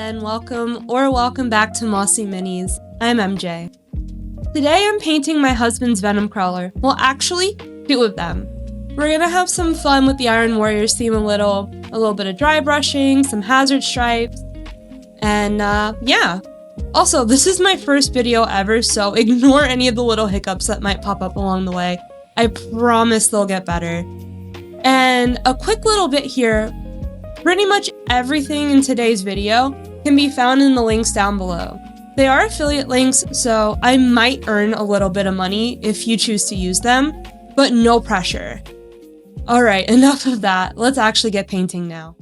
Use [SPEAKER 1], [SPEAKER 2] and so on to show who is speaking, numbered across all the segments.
[SPEAKER 1] and welcome back to Mossy Minis. I'm MJ. Today I'm painting my husband's Venom Crawler. Well, actually, two of them. We're gonna have some fun with the Iron Warriors theme a little bit of dry brushing, some hazard stripes, and yeah. Also, this is my first video ever, so ignore any of the little hiccups that might pop up along the way. I promise they'll get better. And a quick little bit here, pretty much everything in today's video can be found in the links down below. They are affiliate links, so I might earn a little bit of money if you choose to use them, but no pressure. Alright, enough of that. Let's actually get painting now.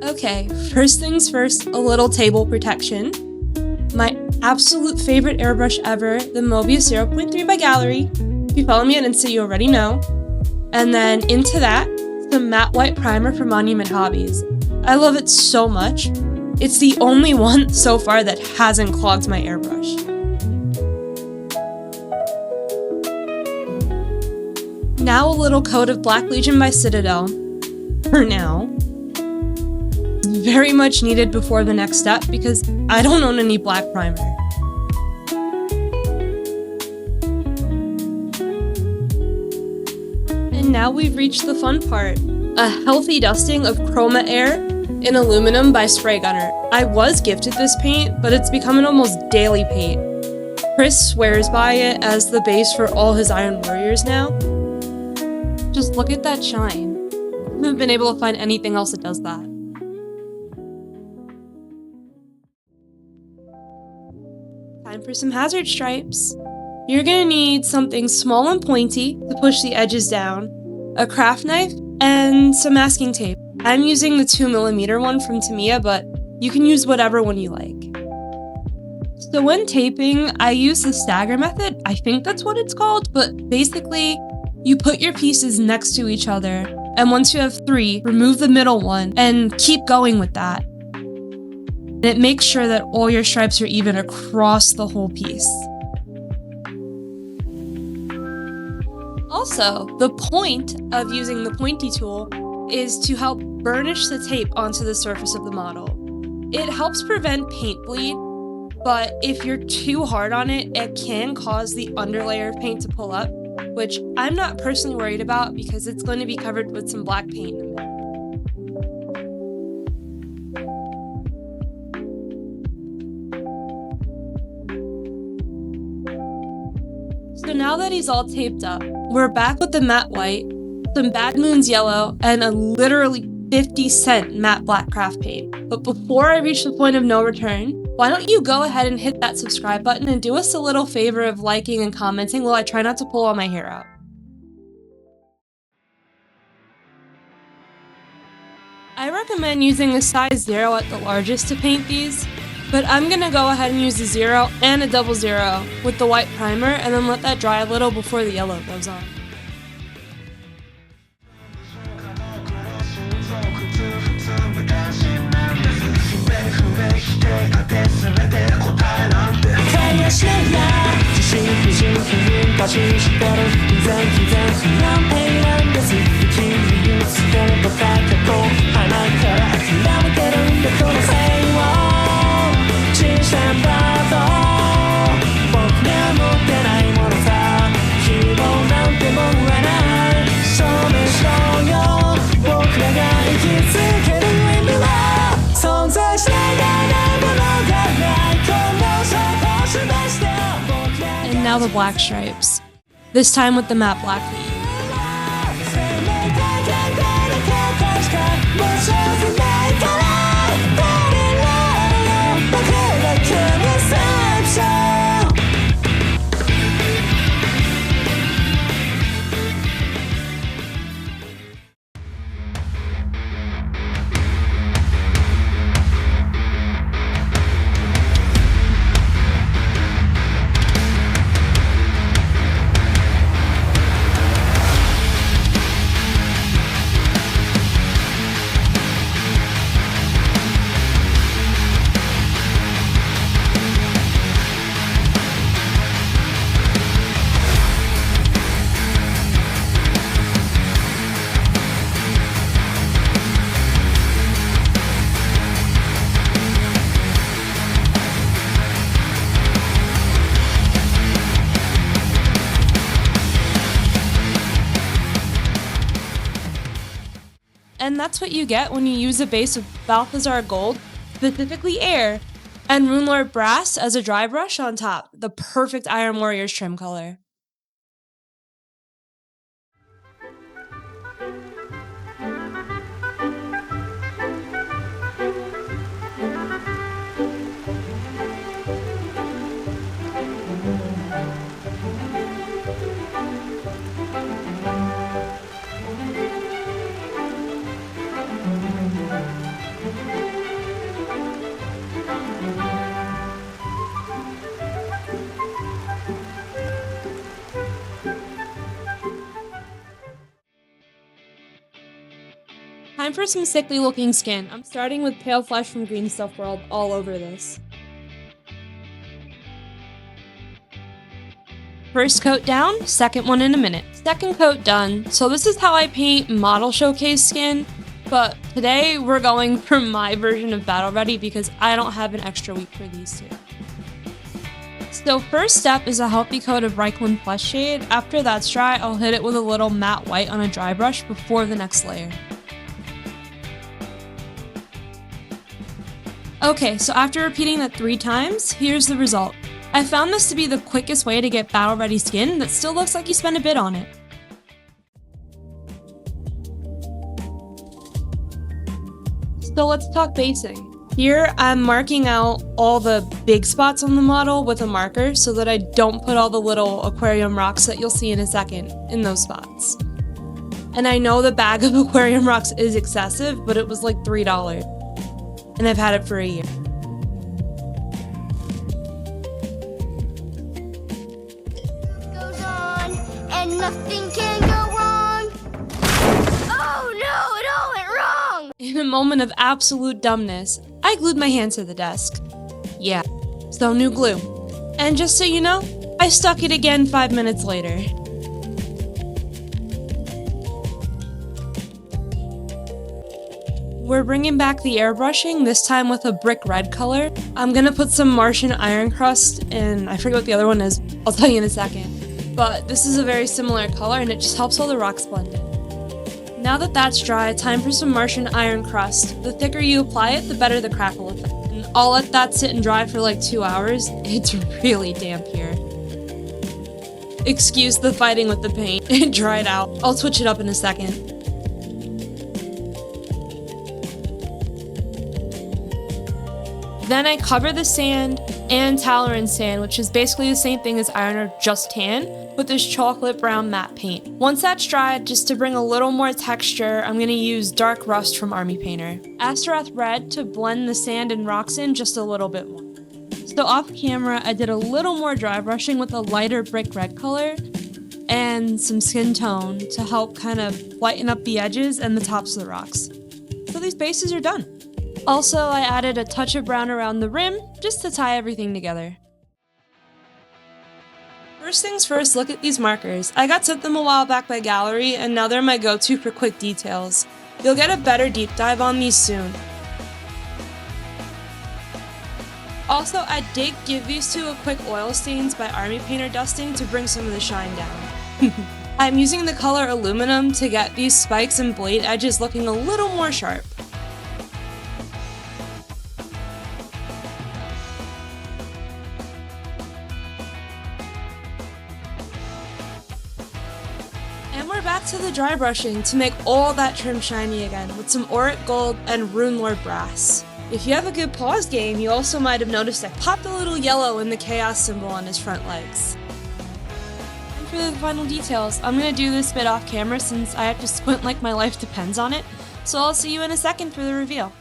[SPEAKER 1] Okay, first things first, a little table protection. My absolute favorite airbrush ever, the Mobius 0.3 by Gallery. If you follow me on Insta, you already know. And then into that, some matte white primer from Monument Hobbies. I love it so much. It's the only one so far that hasn't clogged my airbrush. Now a little coat of Black Legion by Citadel. For now. Very much needed before the next step because I don't own any black primer. And now we've reached the fun part. A healthy dusting of Chroma Air in aluminum by Spray Gunner. I was gifted this paint, but it's become an almost daily paint. Chris swears by it as the base for all his Iron Warriors now. Just look at that shine. I haven't been able to find anything else that does that. Time for some hazard stripes. You're gonna need something small and pointy to push the edges down, a craft knife, and some masking tape. I'm using the 2mm one from Tamiya, but you can use whatever one you like. So when taping, I use the stagger method. I think that's what it's called, but basically, you put your pieces next to each other, and once you have 3, remove the middle one, and keep going with that. And it makes sure that all your stripes are even across the whole piece. Also, the point of using the pointy tool is to help burnish the tape onto the surface of the model. It helps prevent paint bleed, but if you're too hard on it, it can cause the underlayer of paint to pull up, which I'm not personally worried about because it's going to be covered with some black paint in a minute. So now that he's all taped up, we're back with the matte white, some Bad Moon's yellow, and a literally 50-cent matte black craft paint. But before I reach the point of no return, why don't you go ahead and hit that subscribe button and do us a little favor of liking and commenting while I try not to pull all my hair out. I recommend using a size 0 at the largest to paint these, but I'm gonna go ahead and use a 0 and a 00 with the white primer and then let that dry a little before the yellow goes on. And now the black stripes, this time with the matte black paint. And that's what you get when you use a base of Balthazar Gold, specifically Air, and Runelord Brass as a dry brush on top, the perfect Iron Warriors trim color. Time for some sickly looking skin. I'm starting with Pale Flesh from Green Stuff World all over this. First coat down, second one in a minute. Second coat done. So this is how I paint model showcase skin, but today we're going for my version of Battle Ready because I don't have an extra week for these two. So first step is a healthy coat of Reikland Flesh Shade. After that's dry, I'll hit it with a little matte white on a dry brush before the next layer. Okay, so after repeating that 3 times, here's the result. I found this to be the quickest way to get battle ready skin that still looks like you spent a bit on it. So let's talk basing. Here, I'm marking out all the big spots on the model with a marker so that I don't put all the little aquarium rocks that you'll see in a second in those spots. And I know the bag of aquarium rocks is excessive, but it was like $3. And I've had it for a year.
[SPEAKER 2] Goes on, and nothing can go wrong. Oh no, it all went wrong!
[SPEAKER 1] In a moment of absolute dumbness, I glued my hand to the desk. Yeah, so new glue. And just so you know, I stuck it again 5 minutes later. We're bringing back the airbrushing, this time with a brick red color. I'm gonna put some Martian Iron Crust, and I forget what the other one is, I'll tell you in a second. But this is a very similar color and it just helps all the rocks blend in. Now that that's dry, time for some Martian Iron Crust. The thicker you apply it, the better the crackle effect. And I'll let that sit and dry for like 2 hours. It's really damp here. Excuse the fighting with the paint, it dried out. I'll switch it up in a second. Then I cover the sand and Talaran sand, which is basically the same thing as iron or just tan, with this chocolate brown matte paint. Once that's dried, just to bring a little more texture, I'm going to use Dark Rust from Army Painter. Astaroth Red to blend the sand and rocks in just a little bit more. So off camera, I did a little more dry brushing with a lighter brick red color and some skin tone to help kind of lighten up the edges and the tops of the rocks. So these bases are done. Also, I added a touch of brown around the rim, just to tie everything together. First things first, look at these markers. I got sent them a while back by Gallery, and now they're my go-to for quick details. You'll get a better deep dive on these soon. Also, I did give these two a quick oil stains by Army Painter dusting to bring some of the shine down. I'm using the color aluminum to get these spikes and blade edges looking a little more sharp. And we're back to the dry brushing to make all that trim shiny again with some Auric Gold and Runelord Brass. If you have a good pause game, you also might have noticed I popped a little yellow in the chaos symbol on his front legs. And for the final details, I'm going to do this bit off camera since I have to squint like my life depends on it, so I'll see you in a second for the reveal.